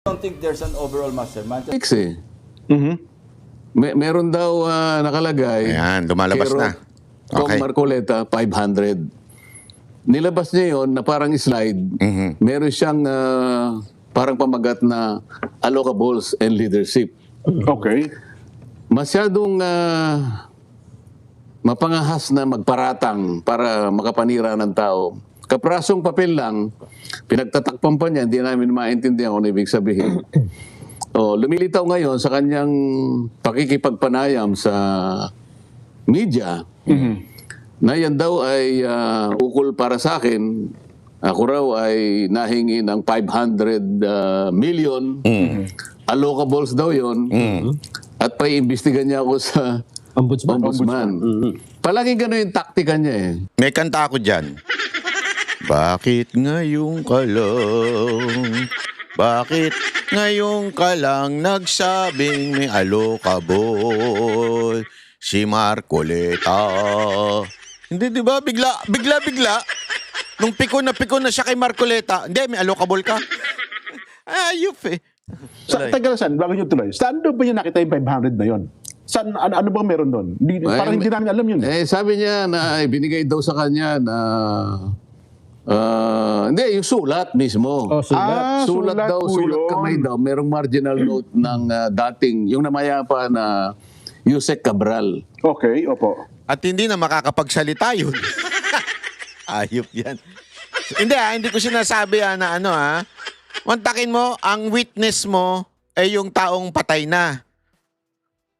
don't think there's an overall mastermind. Fix eh. Meron daw nakalagay. Ayan, lumalabas kay na. Kong Okay. Marcoleta, 500. Nilabas niya yon na parang slide. Meron siyang parang pamagat na allocables and leadership. Okay. Masyadong mapangahas na magparatang para makapanira ng tao. Kaprasong papel lang, pinagtatakpan pa niya, hindi namin maintindihan kung ano ibig sabihin. Lumilitaw ngayon sa kanyang pakikipagpanayam sa media na yan daw ay ukol para sa akin. Ako raw ay nahingi ng 500 million. Allocables daw yon. At paiimbestigan niya ako sa Ombudsman. Palagi gano'n yung taktika niya eh. May kanta ako dyan. Bakit ngayon ka lang? Bakit ngayon ka lang nagsabing may alokabol? Si Marcoleta. Hindi, di ba? Bigla. Nung pikon na siya kay Marcoleta, hindi, may alokabol ka. Ayup eh. Saan, bago nyo tuloy, saan doon ba niya nakita yung 500 na yon? Saan, ano bang meron doon? Parang hindi namin alam yun. Sabi niya na binigay daw sa kanya na hindi, yung sulat mismo. Sulat daw, po sulat yun. kamay daw. Merong marginal note ng dating, yung namayapa na Yusek Cabral. Okay, opo. At hindi na makakapagsalita yun. Ayup yan. Hindi ko sinasabi na mantakin mo, ang witness mo ay yung taong patay na.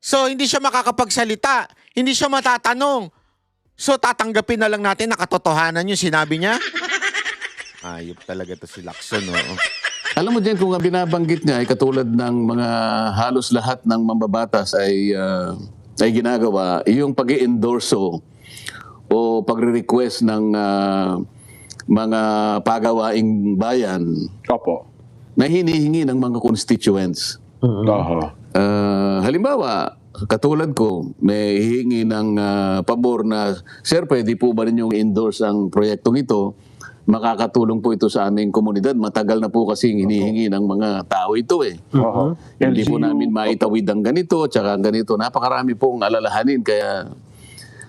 So, hindi siya makakapagsalita. Hindi siya matatanong. So, tatanggapin na lang natin na katotohanan yung sinabi niya. Ayup talaga to si Lacson, no? Alam mo din kung ang binabanggit niya ay katulad ng mga halos lahat ng mambabatas ay ginagawa, yung pag-i-endorso o pagre-request ng mga pagawaing bayan Opo. na hinihingi ng mga constituents. Halimbawa, katulad ko, may hihingi ng pabor na, Sir, pwede po ba ninyong endorse ang proyektong ito? Makakatulong po ito sa aming komunidad. Matagal na po kasi hinihingi ng mga tao ito eh. Hindi po namin maitawid ang ganito, tsaka ang ganito. Napakarami pong alalahanin. Kaya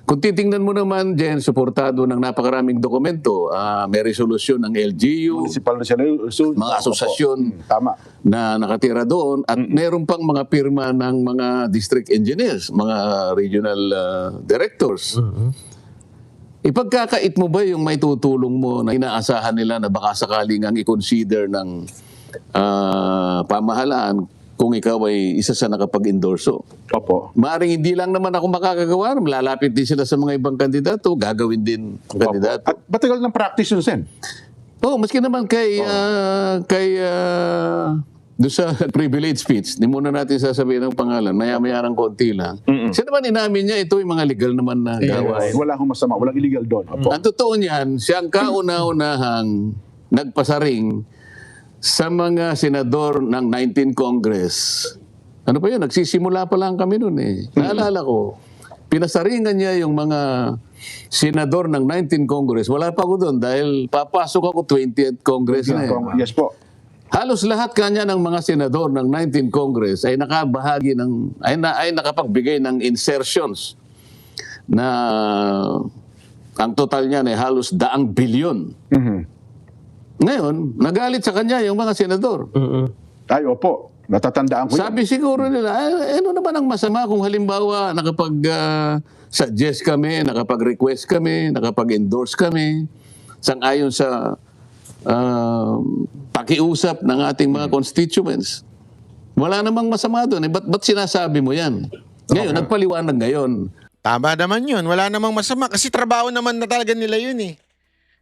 kung titingnan mo naman, Jen, suportado ng napakaraming dokumento, may resolusyon ng LGU, Municipal na sila. mga asosasyon Tama. na nakatira doon at meron pang mga pirma ng mga district engineers, mga regional directors. Ipagkakait mo ba yung may tutulong mo na inaasahan nila na baka sakaling ang i-consider ng pamahalaan kung ikaw ay isa sa nakapag-endorso? Opo. Maaring hindi lang naman ako makakagawa, malalapit din sila sa mga ibang kandidato, gagawin din ang kandidato. At matagal ng practice yun, Sen. Maski naman kay doon sa privilege speech, hindi muna natin sasabihin ng pangalan, maya-maya ng konti lang. Siya naman inamin niya, ito yung mga legal naman na gawain. Wala akong masama. Walang illegal doon. Opo. Ang totoo niyan, siya ang kauna-unahang nagpasaring sa mga senador ng 19 Congress. Ano pa yun? Nagsisimula pa lang kami noon eh. Naalala ko, pinasaringan niya yung mga senador ng 19 Congress. Wala pa ako doon dahil papasok ako 20th Congress na eh. Yes po. Halos lahat kanya ng mga senador ng 19 Congress ay nakabahagi ng ay nakapagbigay ng insertions na ang total niyan ay halos 100 bilyon. Ngayon, nagalit sa kanya yung mga senador. Ay, opo. Natatandaan ko Sabi siguro nila, ano naman ang masama kung halimbawa nakapag-suggest kami, nakapag-request kami, nakapag-endorse kami, sang-ayon sa pakiusap ng ating mga constituents. Wala namang masama doon. Ba't sinasabi mo yan? Ngayon, nagpaliwanag ngayon. Tama naman yun. Wala namang masama. Kasi trabaho naman na talaga nila yun eh.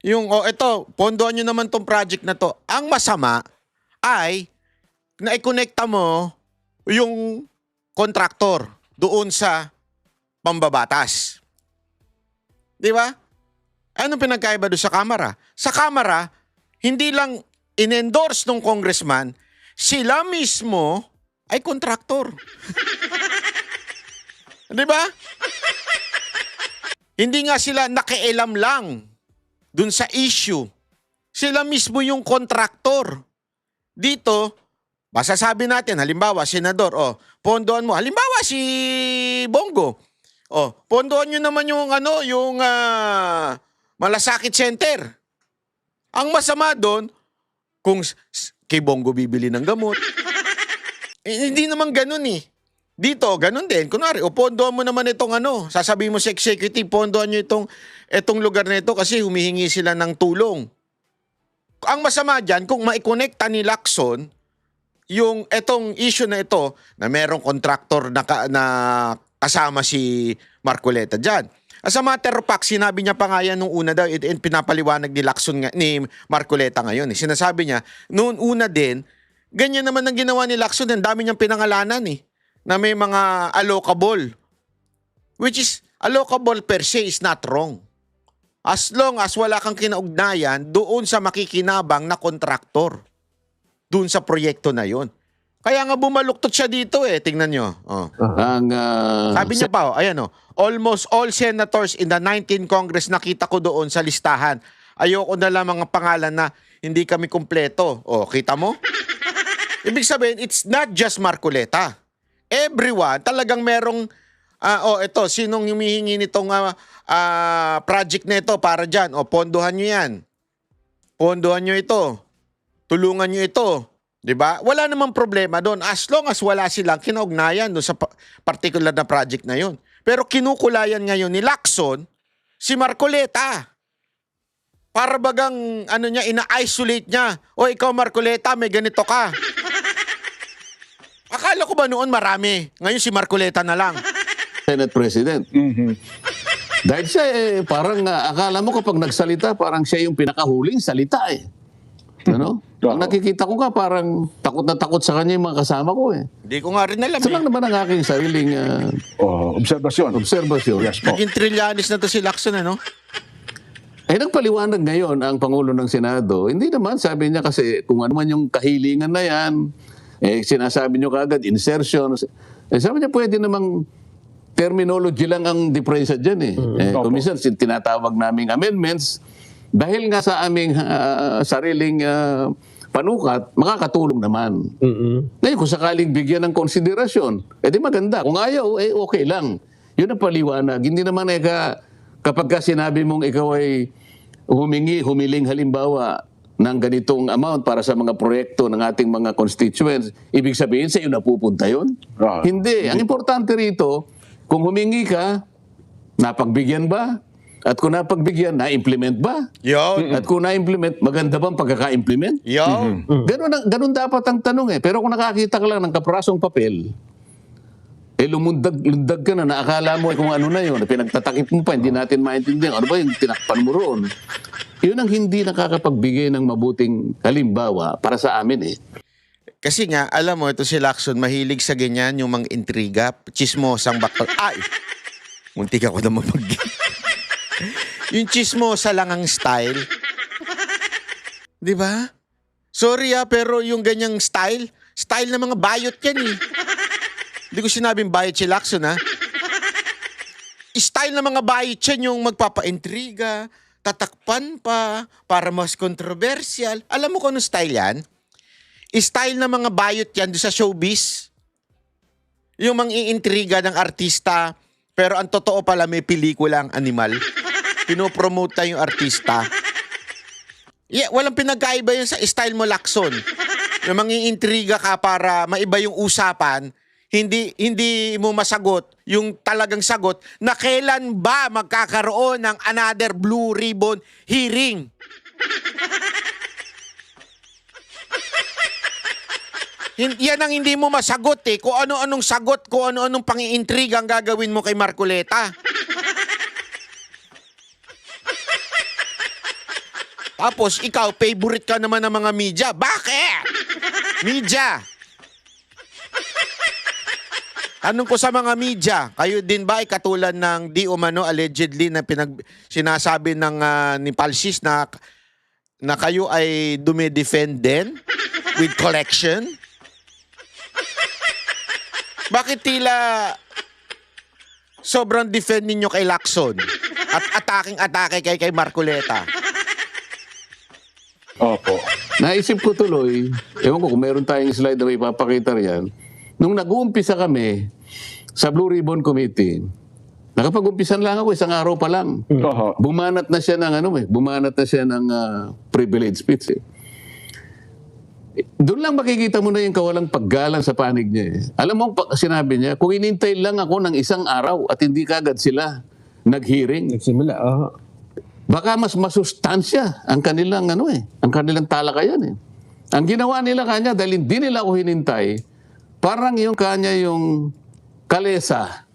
Yung, eto, pondohan nyo naman tong project na to. Ang masama ay na-connecta mo yung kontraktor doon sa pambabatas. Di ba? Anong pinagkaiba doon sa Kamara? Sa Kamara, hindi lang in-endorse ng congressman, sila mismo ay kontraktor. Di ba? Hindi nga sila nakialam lang dun sa issue. Sila mismo yung kontraktor. Dito, Basta sabi natin, halimbawa, senador, pondohan mo. Halimbawa, si Bongo. Pondohan nyo naman yung, Malasakit Center. Ang masama doon, kung kay Bongo bibili ng gamot. Hindi naman ganun eh. Dito, ganun din. Kunwari, pondohan mo naman itong sasabihin mo sa executive, pondohan nyo itong lugar na ito kasi humihingi sila ng tulong. Ang masama dyan, kung maikonekta ni Lacson, yung etong issue na ito, na merong contractor na kasama si Marcoleta dyan. As a matter of fact, sinabi niya pa nga yan nung una daw, pinapaliwanag ni Lacson ni Marcoleta ngayon. Sinasabi niya, noon una din, ganyan naman ang ginawa ni Lacson, ang dami niyang pinangalanan na may mga allocable. Which is, allocable per se is not wrong. As long as wala kang kinaugnayan doon sa makikinabang na kontraktor. Doon sa proyekto na yon. Kaya nga bumaluktot siya dito tingnan nyo. Sabi niya pa, almost all senators in the 19th Congress nakita ko doon sa listahan. Ayoko na lang mga pangalan na hindi kami kumpleto. Kita mo? Ibig sabihin, it's not just Marcoleta. Everyone, talagang merong, ito, sinong humihingi nitong project na ito para dyan? Pondohan nyo yan. Pondohan nyo ito. Tulungan nyo ito. Diba? Wala namang problema doon as long as wala silang kinaugnayan doon sa particular na project na yun. Pero kinukulayan ngayon ni Lacson si Marcoleta. Para bagang ina-isolate niya. Ikaw Marcoleta, may ganito ka. Akala ko ba noon marami? Ngayon si Marcoleta na lang. Senate President. Dahil siya parang akala mo kapag nagsalita, parang siya yung pinakahuling salita Ang nakikita ko parang takot na takot sa kanya yung mga kasama ko Hindi ko nga rin alam Ito lang naman ang aking sariling obserbasyon. Yes, naging trilyanis na to si Lacson, nagpaliwanag ngayon ang Pangulo ng Senado. Hindi naman, sabi niya kasi kung ano man yung kahilingan na yan, sinasabi niyo kagad, insertion. Sabi niya pwede namang terminology lang ang diferensya dyan Kumisan, tinatawag naming amendments dahil nga sa aming sariling panukat, makakatulong naman. Ngayon, kung sakaling bigyan ng konsiderasyon, di maganda. Kung ayaw, okay lang. Yun ang paliwanag. Hindi naman kapag sinabi mong ikaw ay humiling halimbawa ng ganitong amount para sa mga proyekto ng ating mga constituents, ibig sabihin sa iyo napupunta yun? Hindi. Ang importante rito, kung humingi ka, napagbigyan ba? At kung napagbigyan, na-implement ba? At kung na-implement, maganda bang pagkaka-implement? Ganun dapat ang tanong Pero kung nakakita ka lang ng kaprasong papel, lumundag ka na, naakala mo kung ano na yun, pinagtatakip mo pa, hindi natin maintindihan. Ano ba yung tinakpan mo roon? Yun ang hindi nakakapagbigay ng mabuting halimbawa para sa amin Kasi nga, alam mo, ito si Lacson, mahilig sa ganyan, yung mga intriga, chismosang bakal. Muntik ako na mapag... Yung chismosa lang ang style. Di ba? Sorry pero yung ganyang style ng mga bayot yan Hindi ko sinabing bayot si Lacson Style ng mga bayot yan yung magpapa-intriga, tatakpan pa, para mas controversial. Alam mo kung anong style yan? Style ng mga bayot yan doon sa showbiz. Yung mang-iintriga ng artista, pero ang totoo pala may pelikulang animal. Pinopromote tayo yung artista. Walang pinagkaiba yun sa style mo, Lacson. Yung mangiintriga ka para maiba yung usapan, hindi mo masagot yung talagang sagot na kailan ba magkakaroon ng another Blue Ribbon hearing. Yan ang hindi mo masagot Kung ano-anong sagot, kung ano-anong pangiintriga ang gagawin mo kay Marcoleta. Tapos ikaw, favorite ka naman ng mga media. Bakit? Media. Anong ko sa mga media? Kayo din ba ay katulad ng di umano allegedly na sinasabi ng ni Palsis na kayo ay dumidefend din with collection? Bakit tila sobrang defend ninyo kay Lacson at atake kay Marcoleta? Opo. Naisip ko tuloy, ewan ko kung meron tayong slide na may papakita riyan, nung nag-uumpisa kami sa Blue Ribbon Committee, nakapag-umpisan lang ako, isang araw pa lang. Oho. Bumanat na siya ng bumanat na siya ng privilege speech. Doon lang makikita mo na yung kawalang paggalang sa panig niya. Alam mo, sinabi niya, kung inintay lang ako ng isang araw at hindi kagad sila nag-hearing, Nagsimula, baka mas masustansya ang kanilang ang kanilang talakayan eh. Ang ginawa nila kanya dahil hindi nila ako hinintay, parang yung kanya yung kalesa,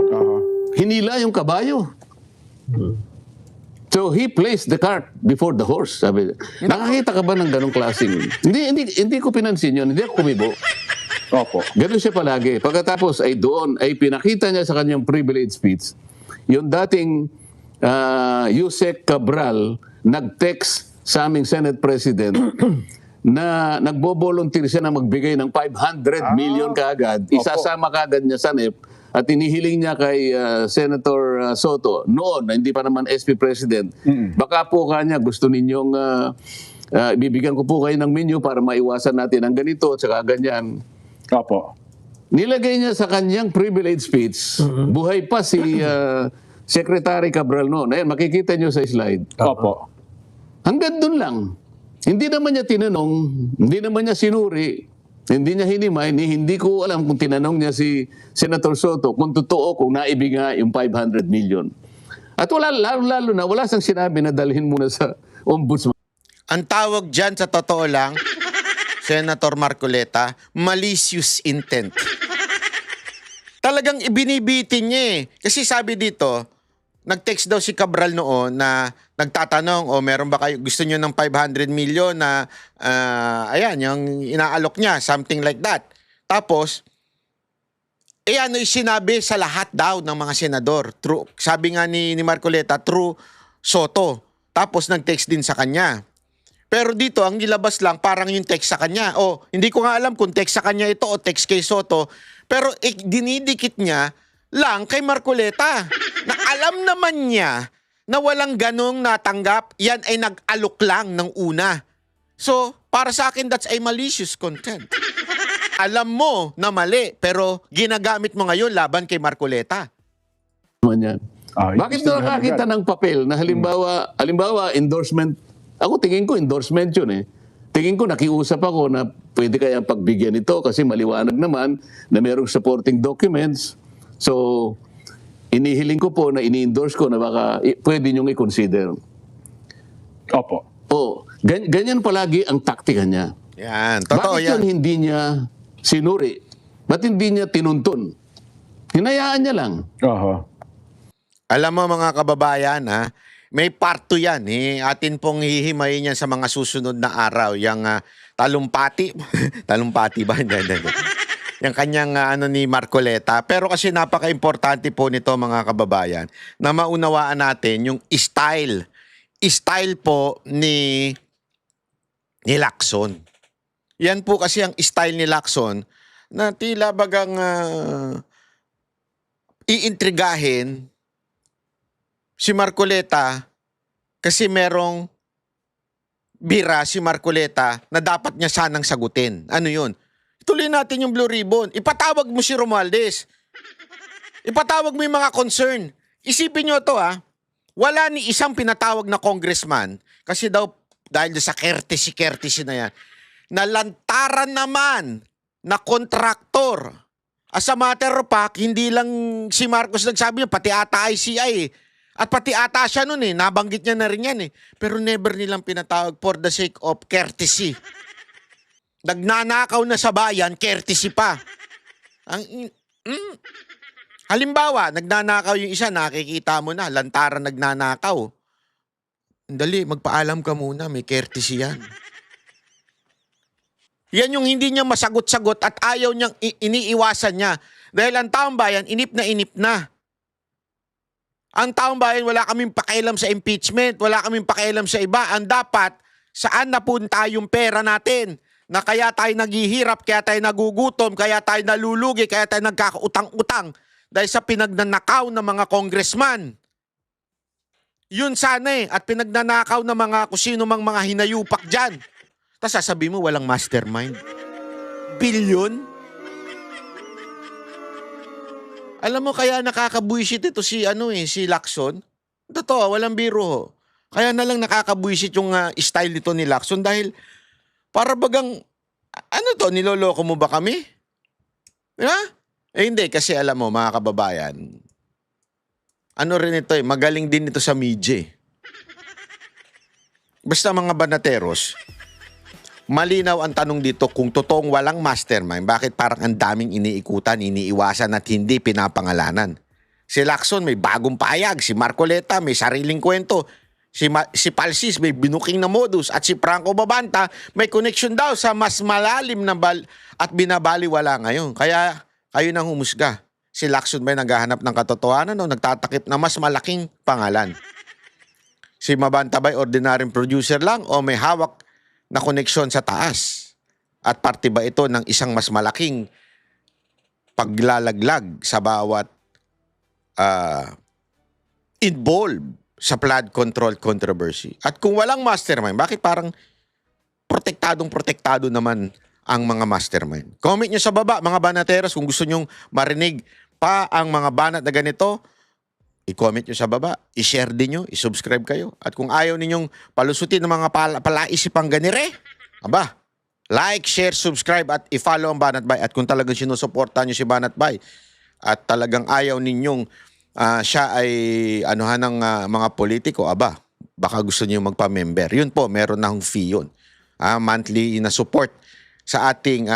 Oho. hinila yung kabayo. So he placed the cart before the horse. Sabi niya. Nakakita ka ba ng ganong klaseng? Hindi ko pinansin yun. Hindi ako kumibo. Opo. Ganun siya palagi. Pagkatapos ay doon ay pinakita niya sa kanyang privilege speech yung dating Yusek Cabral nag-text sa aming Senate President na nagbo-volunteer siya na magbigay ng 500 million kaagad. Isasama kaagad niya sa NEP at inihiling niya kay Senator Soto noon, na hindi pa naman SP President, baka po kanya gusto ninyong bibigyan ko po kayo ng menu para maiwasan natin ang ganito at saka ganyan. Opo. Nilagay niya sa kanyang privilege speech, buhay pa si Secretary Cabral noon. Ayan, makikita niyo sa slide. Opo. Hanggang doon lang. Hindi naman niya tinanong, hindi naman niya sinuri, hindi niya hinimay, hindi ko alam kung tinanong niya si Senator Soto kung totoo, kung naibigay yung 500 million. At wala, lalo na, wala sang sinabi na dalhin muna sa ombudsman. Ang tawag dyan sa totoo lang, Senator Marcoleta, malicious intent. Talagang ibinibitin niya eh. Kasi sabi dito, nag-text daw si Cabral noon na nagtatanong, meron ba kayo, gusto niyo ng 500 million na, ayan, yung inaalok niya, something like that. Tapos, ano yung sinabi sa lahat daw ng mga senador. True, sabi nga ni Marcoleta, true Soto. Tapos nag-text din sa kanya. Pero dito, ang nilabas lang, parang yung text sa kanya. Hindi ko nga alam kung text sa kanya ito o text kay Soto. Pero dinidikit niya lang kay Marcoleta. Na alam naman niya na walang ganong natanggap, yan ay nag-alok lang ng una. So, para sa akin, that's a malicious content. Alam mo na mali, pero ginagamit mo ngayon laban kay Marcoleta. Yan. Bakit gusto na nakakita ng papel na halimbawa endorsement, ako tingin ko endorsement yun eh. Tingin ko nakiusap ako na pwede kayang pagbigyan ito kasi maliwanag naman na mayroong supporting documents. So, inihiling ko po na ini-endorse ko na baka pwede niyong i-consider. Opo. Ganyan palagi ang taktika niya. Yan, totoo Bakit yan. yun hindi niya sinuri? Ba't hindi niya tinuntun? Hinayaan niya lang. Oho. Alam mo mga kababayan, may part 2 yan. Atin pong hihimayin yan sa mga susunod na araw. Yung talumpati. Talumpati ba? Hindi. Yung kanyang ni Marcoleta. Pero kasi napaka-importante po nito mga kababayan na maunawaan natin yung style. Style po ni Lacson. Yan po kasi ang style ni Lacson na tila bagang iintrigahin si Marcoleta kasi merong bira si Marcoleta na dapat niya sanang sagutin. Ano yun? Tuloy natin yung Blue Ribbon. Ipatawag mo si Romualdez. Ipatawag mo yung mga concern. Isipin nyo to Wala ni isang pinatawag na congressman kasi daw dahil sa courtesy na yan, nalantaran naman na kontraktor. As a matter of fact, hindi lang si Marcos nagsabi niya, pati ata ICI At pati ata siya nun nabanggit niya na rin yan Pero never nilang pinatawag for the sake of courtesy. Nagnanakaw na sa bayan, courtesy pa. Halimbawa, nagnanakaw yung isa, nakikita mo na, lantaran nagnanakaw. Dali, magpaalam ka muna, may courtesy yan. Yan yung hindi niya masagot-sagot at ayaw niyang iniiwasan niya. Dahil ang taong bayan, inip na. Ang taong bayan, wala kaming pakialam sa impeachment, wala kaming pakialam sa iba. Ang dapat, saan napunta yung pera natin? Na kaya tayo naghihirap, kaya tayo nagugutom, kaya tayo nalulugi, kaya tayo nagkakautang-utang dahil sa pinagnanakaw ng mga congressman. Yun sana eh. At pinagnanakaw ng mga kung sino mang mga hinayupak dyan. Tapos sasabihin mo walang mastermind. Bilyon? Alam mo kaya nakakabuisit ito si si Lacson. Totoo, walang biro ho. Kaya na lang nakakabuisit yung style nito ni Lacson dahil para bagang niloloko mo ba kami? Ha? Hindi kasi alam mo mga kababayan, rin ito magaling din ito sa media. Basta mga banateros, malinaw ang tanong dito kung totoong walang mastermind, bakit parang ang daming iniikutan, iniiwasan at hindi pinapangalanan? Si Lacson may bagong payag, si Marcoleta may sariling kwento, si Palsis may binuking na modus, at si Franco Babanta may connection daw sa mas malalim na at binabaliwala ngayon. Kaya kayo nang humusga. Si Lacson ba naghahanap ng katotohanan o nagtatakip na mas malaking pangalan? Si Mabanta ba'y ordinaryong producer lang o may hawak na koneksyon sa taas? At parte ba ito ng isang mas malaking paglalaglag sa bawat involved sa flood control controversy? At kung walang mastermind, bakit parang protektado naman ang mga mastermind? Comment nyo sa baba, mga banateros, kung gusto nyong marinig pa ang mga banat na ganito, i-comment nyo sa baba, i-share din nyo, i-subscribe kayo. At kung ayaw ninyong palusutin ng mga palaisipang ganire, like, share, subscribe at i-follow ang Banat Bay. At kung talagang sinusuportahan nyo si Banat Bay at talagang ayaw ninyong siya ay ng mga politiko, baka gusto niyo magpa-member. Yun po, meron na hong fee yun. Monthly na support sa ating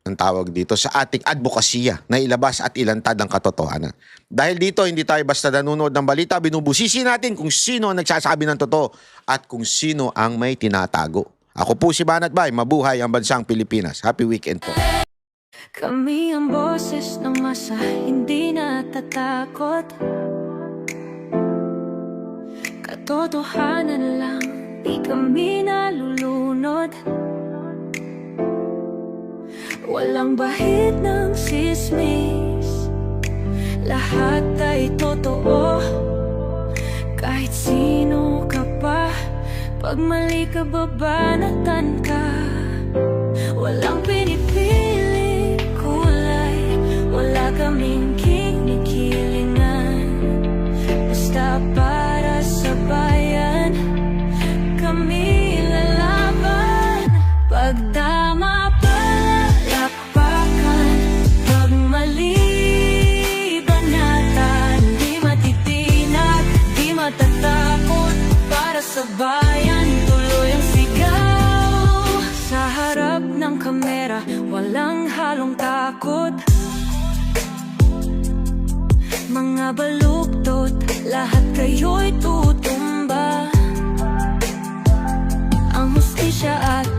ang tawag dito, sa ating advokasya na ilabas at ilantad ang katotohanan. Dahil dito, hindi tayo basta nanonood ng balita, binubusisi natin kung sino ang nagsasabi ng totoo at kung sino ang may tinatago. Ako po si Banat Bay, mabuhay ang bansang Pilipinas. Happy weekend po. Kami ang boses ng masa, hindi natatakot. Katotohanan lang, di kami nalulunod. Walang bahid ng sismis, lahat ay totoo. Kahit sino ka pa, pag mali ka babanatan ka. Walang pinipili kulay, wala kaming kinikilingan. Basta para sa bayan, kami lalaban. Pag tama palakpakan, pag mali banatan. Di matitinag, di matatakot, para sa bayan tuloy ang sigaw. Sa harap ng kamera, walang halong takot. Mga baluktot, lahat kayo'y tutumba. Ang hustisya at